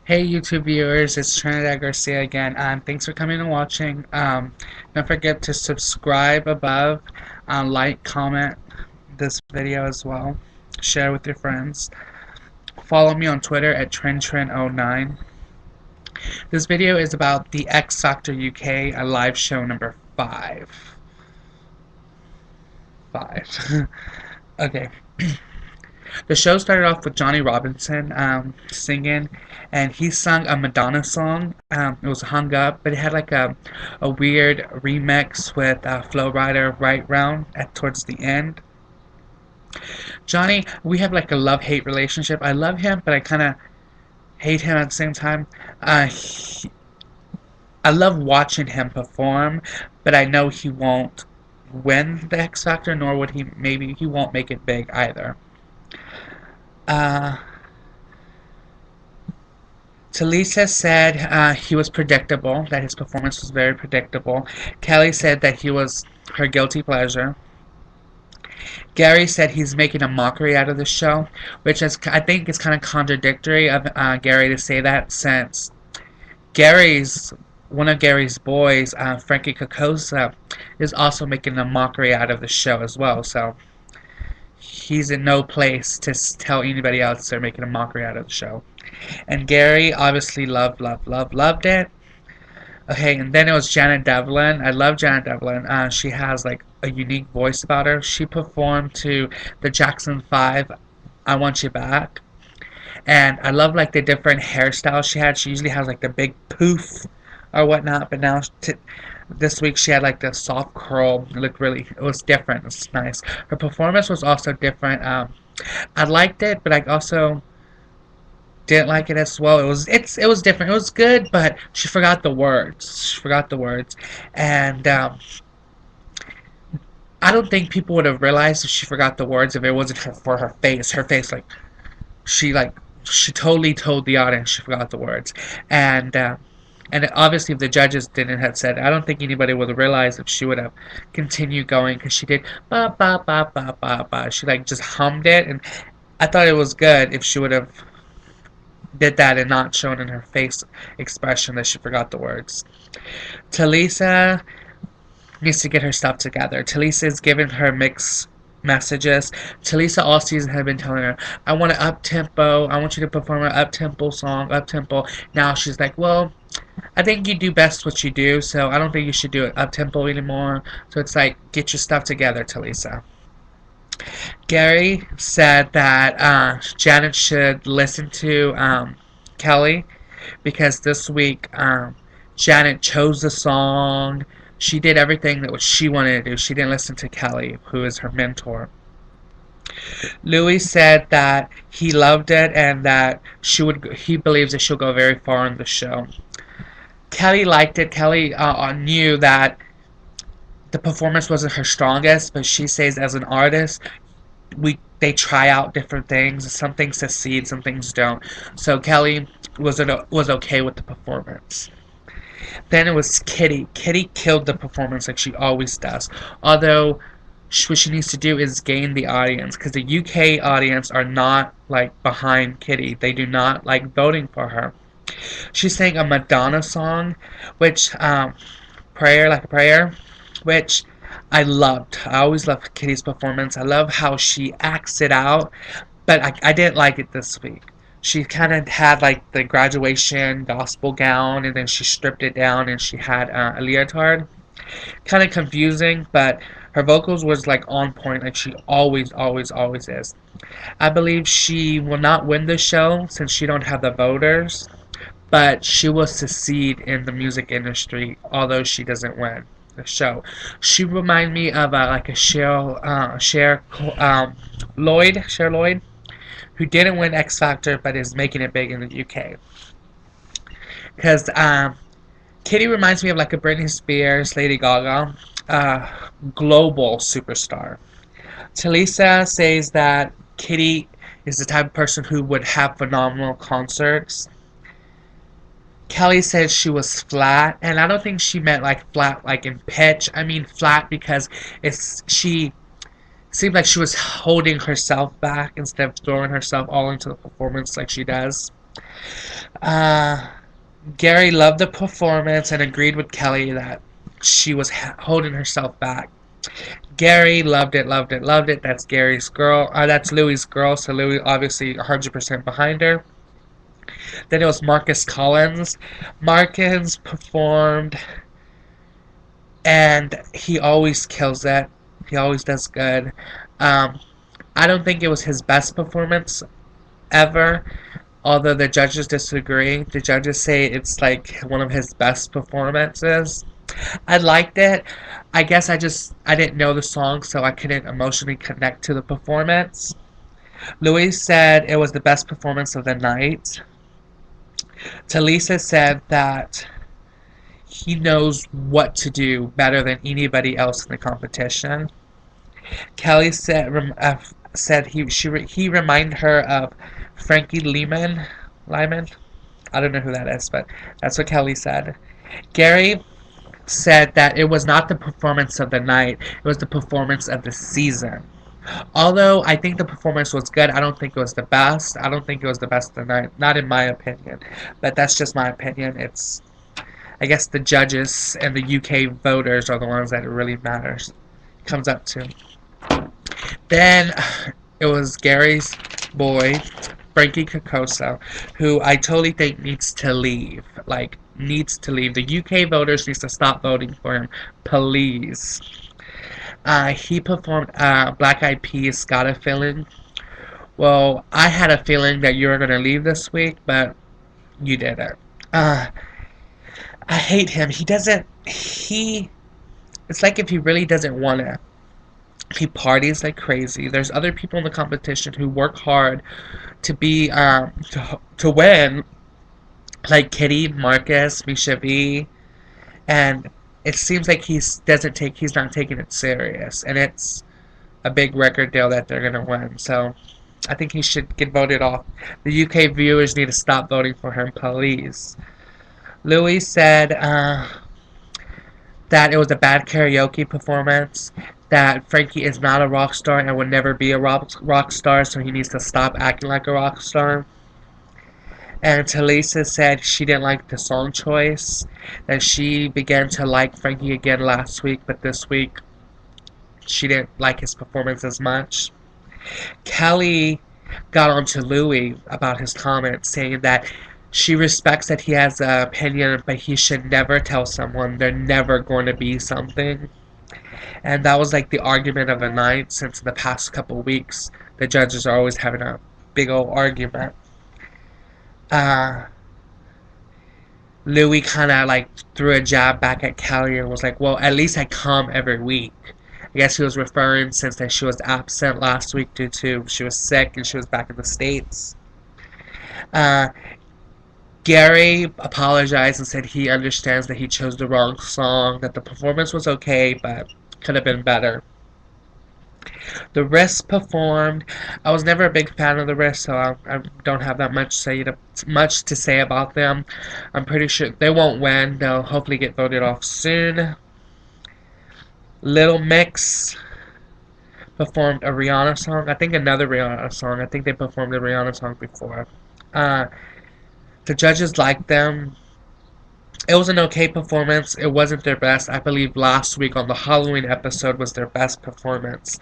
Hey YouTube viewers, it's Trinidad Garcia again. Thanks for coming and watching. Don't forget to subscribe above, like, comment this video as well, share with your friends. Follow me on Twitter at TrendTrend09. This video is about the X Factor UK, a live show number 5. 5. Okay. The show started off with Johnny Robinson singing, and he sung a Madonna song. It was Hung Up, but it had like a weird remix with Flo Rida right round towards the end. Johnny, we have like a love-hate relationship. I love him, but I kind of hate him at the same time. I love watching him perform, but I know he won't win the X Factor, nor would he. Maybe he won't make it big either. Uh, Talisa said he was predictable, that his performance was very predictable. Kelly said that he was her guilty pleasure. Gary said he's making a mockery out of the show, which is, I think is kind of contradictory of Gary to say that, since one of Gary's boys, Frankie Kokosa, is also making a mockery out of the show as well. So he's in no place to tell anybody else they're making a mockery out of the show. And Gary obviously loved it. Okay, and then it was Janet Devlin. I love Janet Devlin. She has like a unique voice about her. She performed to the Jackson 5, I Want You Back. And I love like the different hairstyles she had. She usually has like the big poof or whatnot, but now this week she had like the soft curl. It was different. It was nice. Her performance was also different. I liked it, but I also didn't like it as well. It was different. It was good, but she forgot the words. And I don't think people would have realized if she forgot the words if it wasn't for her face. Her face, she like she totally told the audience she forgot the words, and obviously if the judges didn't have said it, I don't think anybody would have realized if she would have continued going, because she did ba ba ba ba ba ba. She like just hummed it, and I thought it was good if she would have did that and not shown in her face expression that she forgot the words. Talisa needs to get her stuff together. Talisa is giving her mixed messages. Talisa all season had been telling her, I want an up-tempo, I want you to perform an up-tempo song, up-tempo. Now she's like, well, I think you do best what you do, so I don't think you should do it up-tempo anymore. So it's like, get your stuff together, Talisa. Gary said that Janet should listen to Kelly, because this week Janet chose the song. She did everything that she wanted to do. She didn't listen to Kelly, who is her mentor. Louis said that he loved it and that he believes that she'll go very far in the show. Kelly liked it. Kelly knew that the performance wasn't her strongest, but she says as an artist, they try out different things. Some things succeed, some things don't. So Kelly was okay with the performance. Then it was Kitty. Kitty killed the performance like she always does. Although what she needs to do is gain the audience, because the UK audience are not like behind Kitty. They do not like voting for her. She sang a Madonna song, which Prayer Like a Prayer, which I loved. I always loved Kitty's performance. I love how she acts it out, but I didn't like it this week. She kind of had like the graduation gospel gown, and then she stripped it down and she had a leotard. Kind of confusing, but her vocals was like on point, like she always is. I believe she will not win the show since she don't have the voters, but she will succeed in the music industry, although she doesn't win the show. She reminds me of like a Cher Lloyd, who didn't win X Factor but is making it big in the UK. Because Kitty reminds me of like a Britney Spears, Lady Gaga, global superstar. Talisa says that Kitty is the type of person who would have phenomenal concerts. Kelly said she was flat, and I don't think she meant like flat like in pitch. I mean flat because she seemed like she was holding herself back instead of throwing herself all into the performance like she does. Uh, Gary loved the performance and agreed with Kelly that she was holding herself back. Gary loved it, loved it, loved it. That's Gary's girl. That's Louis' girl. So Louis obviously 100% behind her. Then it was Marcus Collins. Marcus performed, and he always kills it. He always does good. Um, I don't think it was his best performance ever, although the judges disagree. The judges say it's like one of his best performances. I liked it. I guess I didn't know the song, so I couldn't emotionally connect to the performance. Louis said it was the best performance of the night. Talisa said that he knows what to do better than anybody else in the competition. Kelly said he reminded her of Frankie Lehman. Lyman? I don't know who that is, but that's what Kelly said. Gary said that it was not the performance of the night, it was the performance of the season. Although I think the performance was good, I don't think it was the best. I don't think it was the best of the night, not in my opinion. But that's just my opinion. I guess the judges and the UK voters are the ones that it really matters. Comes up to. Then it was Gary's boy, Frankie Kokoso, who I totally think needs to leave. Like, needs to leave. The UK voters needs to stop voting for him. Please. He performed Black Eyed Peas Got a Feeling. Well, I had a feeling that you were going to leave this week, but you didn't. I hate him. It's like if he really doesn't want to. He parties like crazy. There's other people in the competition who work hard to to win, like Kitty, Marcus, Misha V, and it seems like he's not taking it serious, and it's a big record deal that they're gonna win. So I think he should get voted off. The UK viewers need to stop voting for him, please. Louis said that it was a bad karaoke performance, that Frankie is not a rock star and would never be a rock star, so he needs to stop acting like a rock star. And Talisa said she didn't like the song choice, that she began to like Frankie again last week, but this week she didn't like his performance as much. Kelly got on to Louis about his comments, saying that she respects that he has an opinion, but he should never tell someone they're never going to be something. And that was like the argument of the night, since the past couple weeks the judges are always having a big old argument. Uh, Louis kind of like threw a jab back at Kelly and was like, well, at least I come every week. I guess he was referring since that she was absent last week due to she was sick and she was back in the States. Uh, Gary apologized and said he understands that he chose the wrong song, that the performance was okay, but could have been better. The Risk performed. I was never a big fan of the Risk, so I don't have that much to say about them. I'm pretty sure they won't win. They'll hopefully get voted off soon. Little Mix performed a Rihanna song. I think another Rihanna song. I think they performed a Rihanna song before. Uh, the judges liked them. It was an okay performance. It wasn't their best. I believe last week on the Halloween episode was their best performance.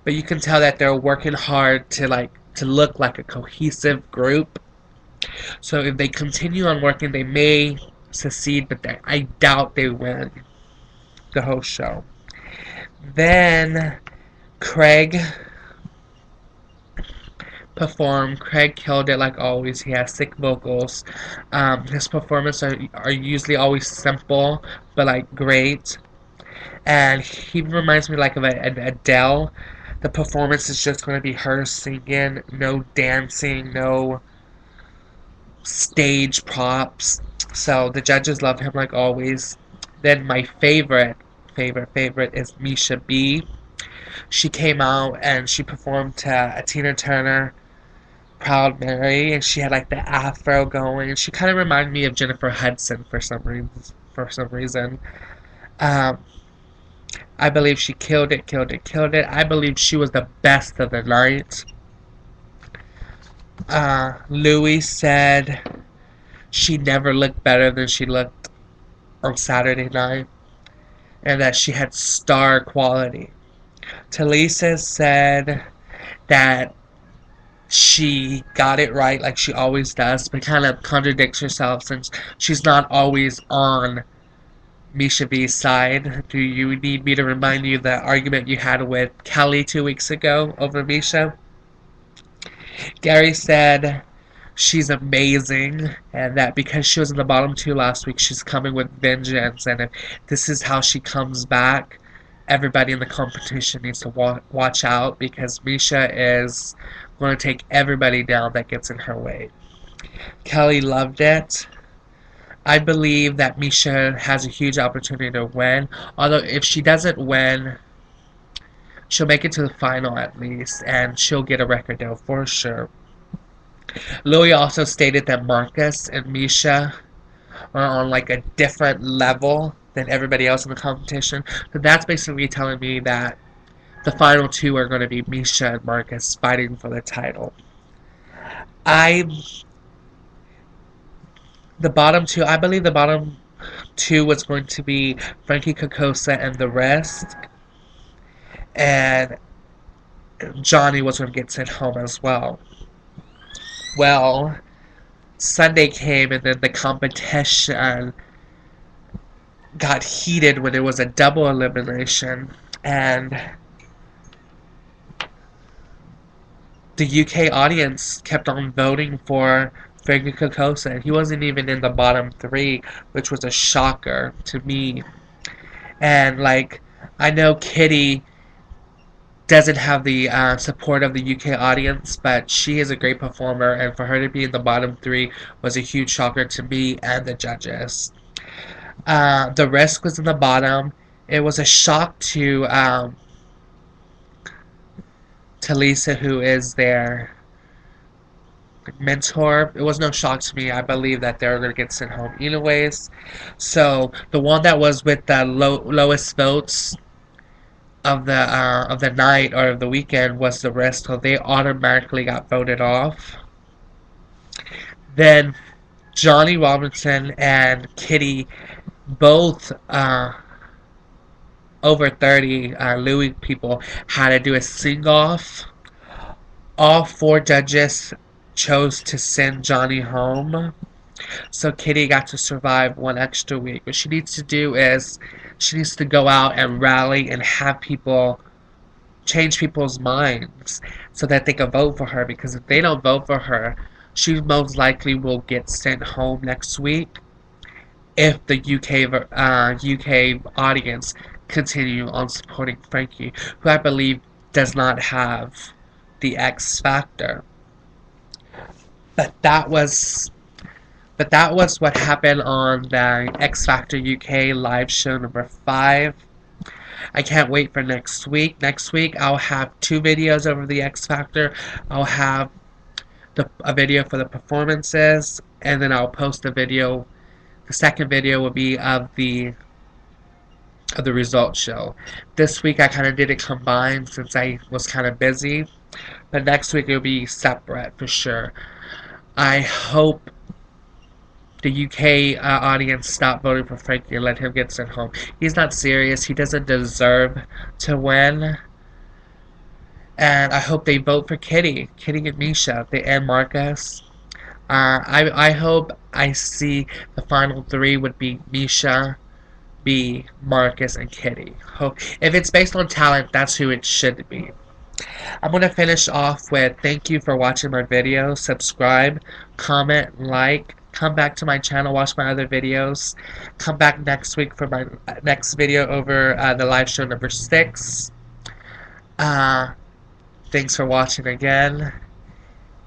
But you can tell that they're working hard to look like a cohesive group. So if they continue on working, they may succeed, but I doubt they win the whole show. Then Craig performed. Craig killed it like always. He has sick vocals. His performances are usually always simple, but like great. And he reminds me like of an Adele. The performance is just going to be her singing, no dancing, no stage props. So the judges love him like always. Then my favorite is Misha B. She came out and she performed to a Tina Turner Proud Mary, and she had like the afro going. She kind of reminded me of Jennifer Hudson for some reason. Um, I believe she killed it. I believe she was the best of the night. Louis said she never looked better than she looked on Saturday night, and that she had star quality. Talisa said that she got it right like she always does, but kind of contradicts herself since she's not always on Misha B's side. Do you need me to remind you the argument you had with Kelly 2 weeks ago over Misha? Gary said she's amazing and that because she was in the bottom two last week, she's coming with vengeance. And if this is how she comes back, everybody in the competition needs to watch out because Misha is going to take everybody down that gets in her way. Kelly loved it. I believe that Misha has a huge opportunity to win. Although if she doesn't win, she'll make it to the final at least, and she'll get a record deal for sure. Louis also stated that Marcus and Misha are on like a different level than everybody else in the competition. So that's basically telling me that the final two are going to be Misha and Marcus fighting for the title. I believe the bottom two was going to be Frankie Kokosa and the rest, and Johnny was going to get sent home as well. Well, Sunday came and then the competition got heated when it was a double elimination, and the UK audience kept on voting for Frankie Kokosa, and he wasn't even in the bottom three, which was a shocker to me. And like, I know Kitty doesn't have the support of the UK audience, but she is a great performer, and for her to be in the bottom three was a huge shocker to me and the judges. The Risk was in the bottom. It was a shock to Lisa, who is their mentor. It was no shock to me. I believe that they were going to get sent home anyways. So the one that was with the lowest votes of the night or of the weekend was the Risk, so they automatically got voted off. Then Johnny Robinson and Kitty, both over 30 Louis people, had to do a sing-off. All four judges chose to send Johnny home, so Kitty got to survive one extra week. What she needs to do is she needs to go out and rally and have people change people's minds so that they can vote for her, because if they don't vote for her, she most likely will get sent home next week if the UK audience continue on supporting Frankie, who I believe does not have the X Factor. But that was what happened on the X Factor UK live show number 5. I can't wait for next week. Next week I'll have 2 videos over the X Factor. I'll have a video for the performances, and then I'll post a video. The second video will be of the results show. This week I kind of did it combined since I was kind of busy, but next week it'll be separate for sure. I hope the UK audience stop voting for Frankie and let him get sent home. He's not serious. He doesn't deserve to win. And I hope they vote for Kitty and Misha, and Marcus. I hope I see the final 3 would be Misha, B, Marcus, and Kitty. If it's based on talent, that's who it should be. I'm going to finish off with thank you for watching my video. Subscribe, comment, like. Come back to my channel, watch my other videos. Come back next week for my next video over the live show number 6. Thanks for watching again.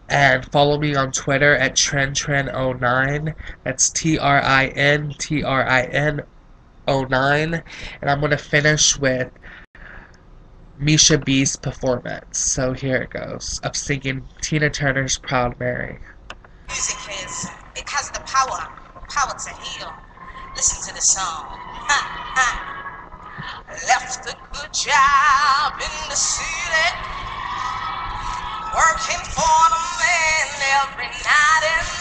And follow me on Twitter at TrinTrin09. That's TRIN09. And I'm going to finish with Misha B's performance. So here it goes, of singing Tina Turner's Proud Mary. Music it has the power to heal. Listen to the song. Left a good job in the city, working for the man every night and